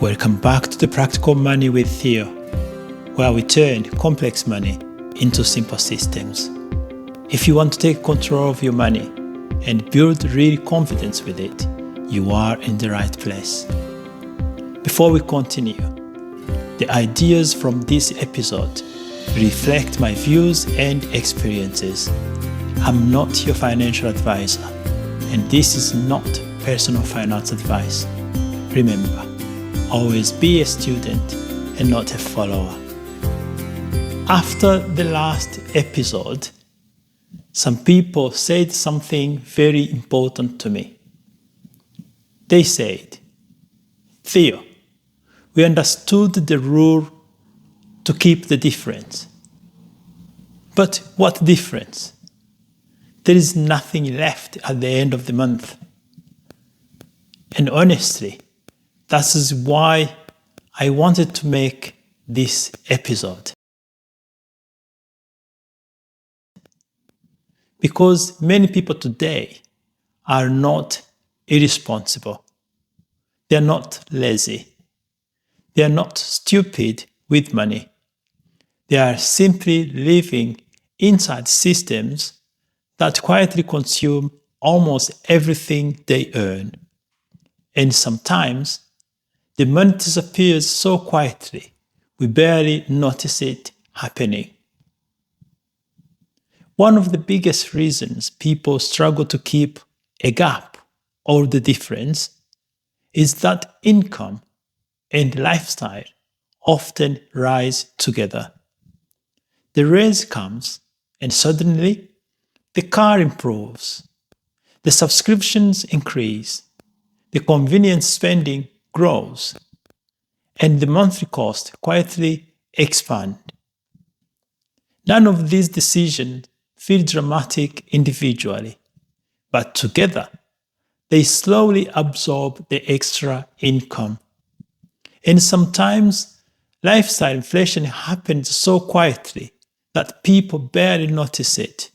Welcome back to the Practical Money with Theo, where we turn complex money into simple systems. If you want to take control of your money and build real confidence with it, you are in the right place. Before we continue, the ideas from this episode reflect my views and experiences. I'm not your financial advisor, and this is not personal finance advice. Remember, always be a student and not a follower. After the last episode, some people said something very important to me. They said, "Theo, we understood the rule to keep the difference. But what difference? There is nothing left at the end of the month." And honestly, that is why I wanted to make this episode. Because many people today are not irresponsible. They are not lazy. They are not stupid with money. They are simply living inside systems that quietly consume almost everything they earn. And sometimes the money disappears so quietly, we barely notice it happening. One of the biggest reasons people struggle to keep a gap or the difference is that income and lifestyle often rise together. The raise comes, and suddenly the car improves, the subscriptions increase, the convenience spending grows, and the monthly cost quietly expand. None of these decisions feel dramatic individually, but together they slowly absorb the extra income. And sometimes lifestyle inflation happens so quietly that people barely notice it.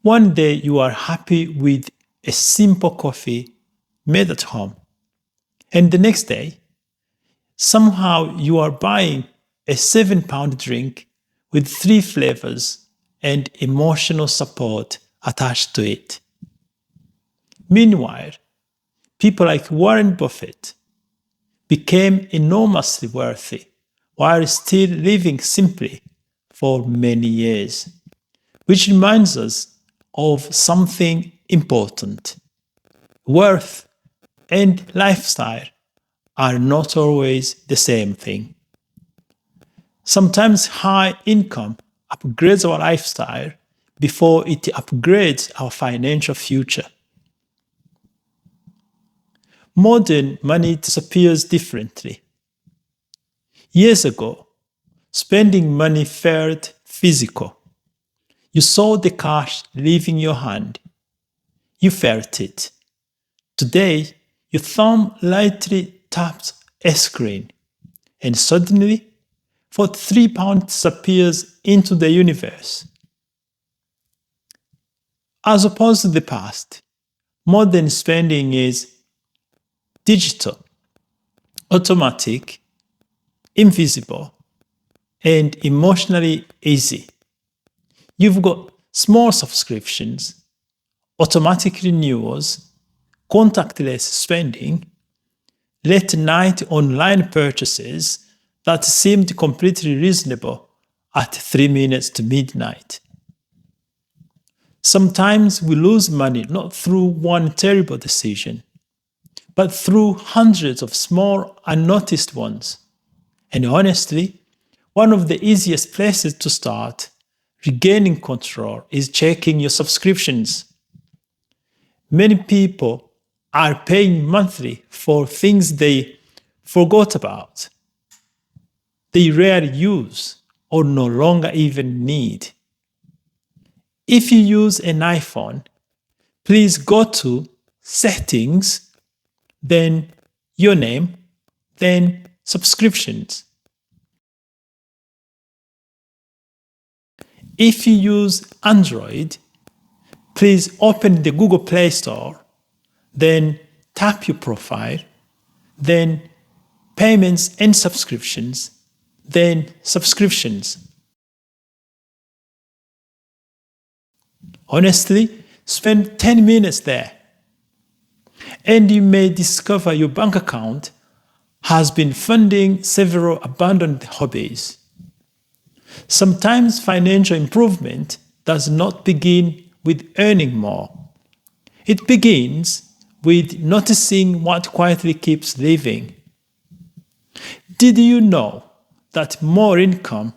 One day you are happy with a simple coffee made at home, and the next day, somehow you are buying a £7 drink with 3 flavors and emotional support attached to it. Meanwhile, people like Warren Buffett became enormously wealthy while still living simply for many years, which reminds us of something important. Wealth and lifestyle are not always the same thing. Sometimes high income upgrades our lifestyle before it upgrades our financial future. Modern money disappears differently. Years ago, spending money felt physical. You saw the cash leaving your hand. You felt it. Today, your thumb lightly taps a screen, and suddenly, £43 disappears into the universe. As opposed to the past, modern spending is digital, automatic, invisible, and emotionally easy. You've got small subscriptions, automatic renewals, contactless spending, late night online purchases that seemed completely reasonable at 3 minutes to midnight. Sometimes we lose money not through one terrible decision, but through hundreds of small unnoticed ones. And honestly, one of the easiest places to start regaining control is checking your subscriptions. Many people are paying monthly for things they forgot about, they rarely use, or no longer even need. If you use an iPhone, please go to Settings, then Your Name, then Subscriptions. If you use Android, please open the Google Play Store, then tap your profile, then payments and subscriptions, then subscriptions. Honestly, spend 10 minutes there, and you may discover your bank account has been funding several abandoned hobbies. Sometimes financial improvement does not begin with earning more. It begins with noticing what quietly keeps living. Did you know that more income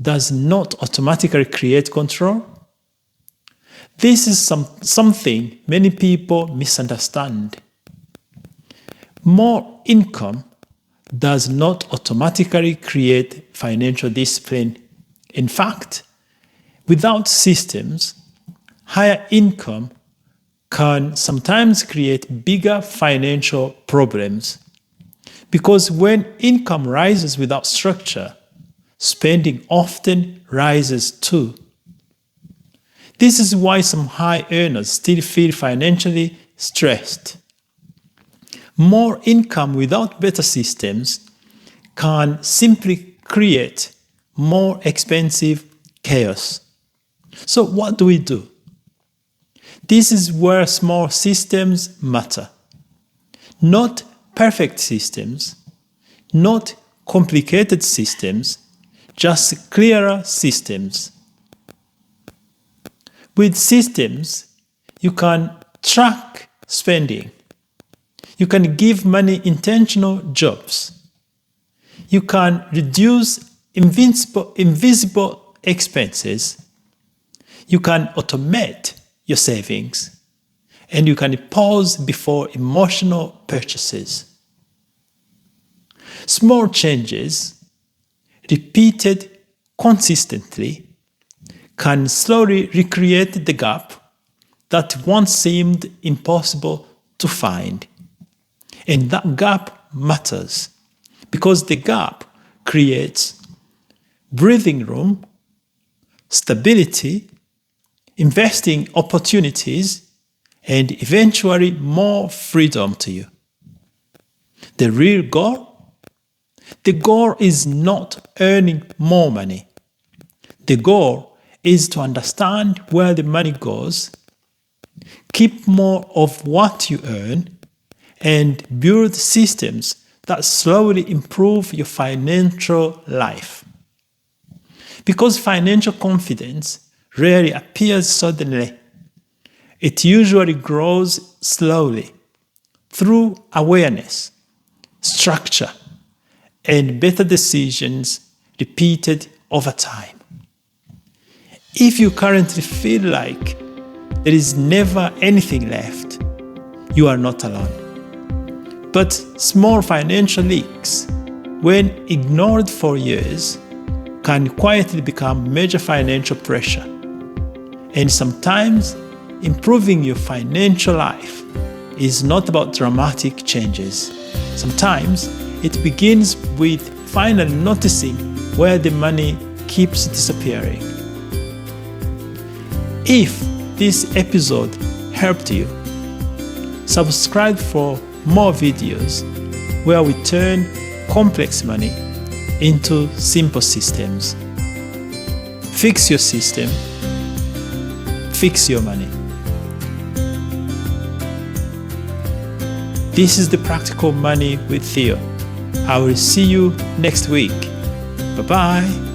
does not automatically create control? This is something many people misunderstand. More income does not automatically create financial discipline. In fact, without systems, higher income can sometimes create bigger financial problems. Because when income rises without structure, spending often rises too. This is why some high earners still feel financially stressed. More income without better systems can simply create more expensive chaos. So what do? This is where small systems matter. Not perfect systems, not complicated systems, just clearer systems. With systems, you can track spending. You can give money intentional jobs. You can reduce invisible expenses. You can automate your savings. And you can pause before emotional purchases. Small changes, repeated consistently, can slowly recreate the gap that once seemed impossible to find. And that gap matters because the gap creates breathing room, stability, investing opportunities, and eventually more freedom to you. The real goal? The goal is not earning more money. The goal is to understand where the money goes, keep more of what you earn, and build systems that slowly improve your financial life. Because financial confidence rarely appears suddenly. It usually grows slowly through awareness, structure, and better decisions repeated over time. If you currently feel like there is never anything left, you are not alone. But small financial leaks, when ignored for years, can quietly become major financial pressure. And sometimes, improving your financial life is not about dramatic changes. Sometimes, it begins with finally noticing where the money keeps disappearing. If this episode helped you, subscribe for more videos where we turn complex money into simple systems. Fix your system, fix your money. This is the Practical Money with Theo. I will see you next week. Bye-bye.